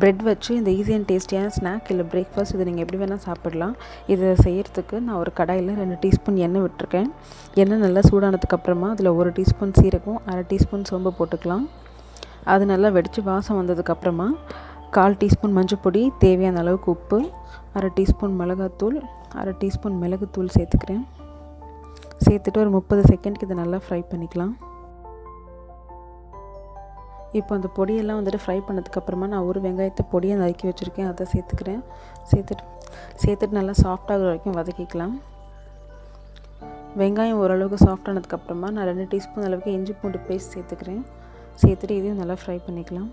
Bread வச்சு இந்த easy and டேஸ்டியான ஸ்நாக் இல்லை பிரேக்ஃபாஸ்ட் இதை நீங்கள் எப்படி வேணால் சாப்பிடலாம். இதை செய்கிறதுக்கு நான் ஒரு கடாயில் 2 டீஸ்பூன் எண்ணெய் விட்டுருக்கேன். எண்ணெய் நல்லா சூடானதுக்கப்புறமா அதில் 1 டீஸ்பூன் சீரகம், 1/2 டீஸ்பூன் சோம்பு போட்டுக்கலாம். அது நல்லா வெடித்து வாசம் வந்ததுக்கப்புறமா 1/4 டீஸ்பூன் மஞ்சள் பொடி, தேவையான அளவுக்கு உப்பு, 1/2 டீஸ்பூன் மிளகாத்தூள், 1/2 டீஸ்பூன் மிளகுத்தூள் சேர்த்துக்கிறேன். சேர்த்துட்டு ஒரு 30 செகண்டுக்கு இதை நல்லா ஃப்ரை பண்ணிக்கலாம். இப்போ அந்த பொடியெல்லாம் வந்துட்டு ஃப்ரை பண்ணதுக்கப்புறமா நான் ஒரு வெங்காயத்தை பொடியை நறுக்கி வச்சுருக்கேன், அதை சேர்த்துக்கிறேன். சேர்த்துட்டு நல்லா சாஃப்டாகிற வரைக்கும் வதக்கிக்கலாம். வெங்காயம் ஓரளவுக்கு சாஃப்டானதுக்கப்புறமா நான் 2 டீஸ்பூன் அளவுக்கு இஞ்சி பூண்டு பேஸ்ட் சேர்த்துக்கிறேன். சேர்த்துட்டு இதையும் நல்லா ஃப்ரை பண்ணிக்கலாம்.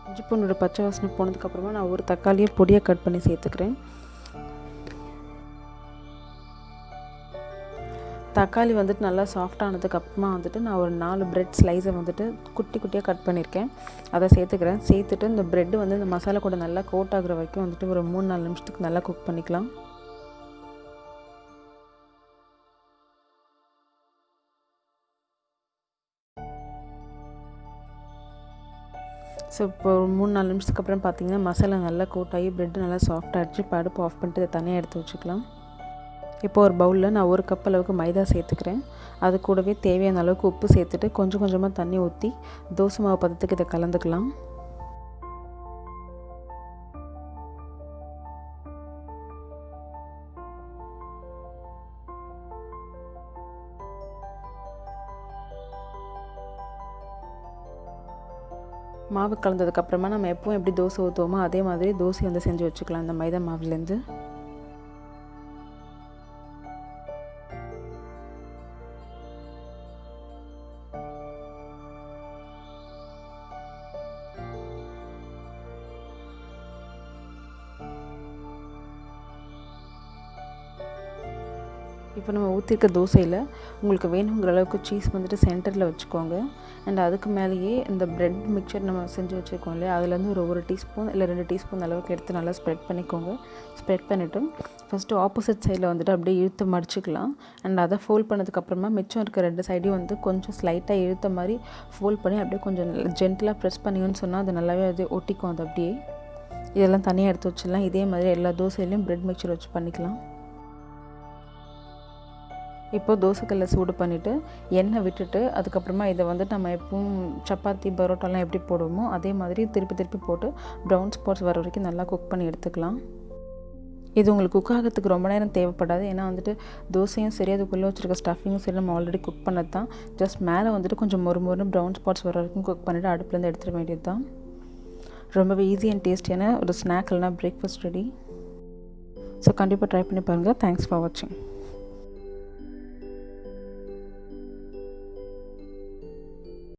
இஞ்சி பூண்டோட பச்சை வாசனை போனதுக்கப்புறமா நான் ஒரு தக்காளியை பொடியை கட் பண்ணி சேர்த்துக்கிறேன். தக்காளி வந்துட்டு நல்லா சாஃப்டானதுக்கப்புறமா வந்துட்டு நான் ஒரு 4 ப்ரெட் ஸ்லைஸை வந்துட்டு குட்டி குட்டியாக கட் பண்ணியிருக்கேன், அதை சேர்த்துக்கிறேன். சேர்த்துட்டு இந்த ப்ரெட்டு வந்து இந்த மசாலா கூட நல்லா கோட் ஆகுற வரைக்கும் வந்துட்டு ஒரு 3-4 நிமிஷத்துக்கு நல்லா குக் பண்ணிக்கலாம். ஸோ இப்போ ஒரு 3-4 நிமிஷத்துக்கு அப்புறம் பார்த்திங்கன்னா மசாலா நல்லா கோட் ஆகி ப்ரெட்டு நல்லா சாஃப்டாகிடுச்சு. இப்போ அடுப்பு ஆஃப் பண்ணிட்டு இதை தனியாக எடுத்து வச்சுக்கலாம். இப்போ ஒரு பவுலில் நான் 1 கப் அளவுக்கு மைதா சேர்த்துக்கிறேன். அது கூடவே தேவையான அளவுக்கு உப்பு சேர்த்துட்டு கொஞ்சம் கொஞ்சமாக தண்ணி ஊற்றி தோசை மாவு பதத்துக்கு இதை கலந்துக்கலாம். மாவு கலந்ததுக்கப்புறமா நம்ம எப்பவும் எப்படி தோசை ஊற்றுவோமோ அதே மாதிரி தோசை வந்து செஞ்சு வச்சுக்கலாம் இந்த மைதா மாவுலேருந்து. இப்போ நம்ம ஊற்றிருக்க தோசையில் உங்களுக்கு வேணுங்கிற அளவுக்கு சீஸ் வந்துட்டு சென்டரில் வச்சுக்கோங்க. அண்ட் அதுக்கு மேலேயே இந்த ப்ரெட் மிக்சர் நம்ம செஞ்சு வச்சுருக்கோம் இல்லையா, அதுலேருந்து ஒரு 1 டீஸ்பூன் இல்லை 2 டீஸ்பூன் அளவுக்கு எடுத்து நல்லா ஸ்ப்ரெட் பண்ணிக்கோங்க. ஸ்ப்ரெட் பண்ணிவிட்டு ஃபஸ்ட்டு ஆப்போசிட் சைடில் வந்துட்டு அப்படியே இழுத்து மடிச்சிக்கலாம். அண்ட் அதை ஃபோல்ட் பண்ணதுக்கப்புறமா மிச்சம் இருக்க 2 சைடையும் வந்து கொஞ்சம் ஸ்லைட்டாக இழுத்த மாதிரி ஃபோல்ட் பண்ணி அப்படியே கொஞ்சம் ஜென்டலாக ப்ரெஸ் பண்ணிங்கன்னு சொன்னால் அது நல்லாவே அது ஒட்டிக்கும். அது அப்படியே இதெல்லாம் தனியாக எடுத்து வச்சிடலாம். இதே மாதிரி எல்லா தோசையிலையும் ப்ரெட் மிக்சர் வச்சு பண்ணிக்கலாம். இப்போது தோசைக்கல்லை சூடு பண்ணிவிட்டு எண்ணெய் விட்டுட்டு அதுக்கப்புறமா இதை வந்துட்டு நம்ம எப்பவும் சப்பாத்தி பரோட்டாலாம் எப்படி போடுவோமோ அதே மாதிரி திருப்பி போட்டு ப்ரௌன் ஸ்பாட்ஸ் வர வரைக்கும் நல்லா குக் பண்ணி எடுத்துக்கலாம். இது உங்களுக்கு குக் ஆகிறதுக்கு ரொம்ப நேரம் தேவைப்படாது. ஏன்னா வந்துட்டு தோசையும் சரி அதுக்குள்ளே வச்சுருக்க ஸ்டஃபிங்கும் சரி நம்ம ஆல்ரெடி குக் பண்ணது தான். ஜஸ்ட் மேலே வந்துட்டு கொஞ்சம் மொறு ப்ரௌன் ஸ்பாட்ஸ் வர வரைக்கும் குக் பண்ணிவிட்டு அடுப்புலேருந்து எடுத்துட வேண்டியது தான். ரொம்பவே ஈஸி அண்ட் டேஸ்டியான ஒரு ஸ்நாக் இல்லைனா பிரேக்ஃபாஸ்ட் ரெடி. ஸோ கண்டிப்பாக ட்ரை பண்ணி பாருங்கள். தேங்க்ஸ் ஃபார் வாட்சிங்.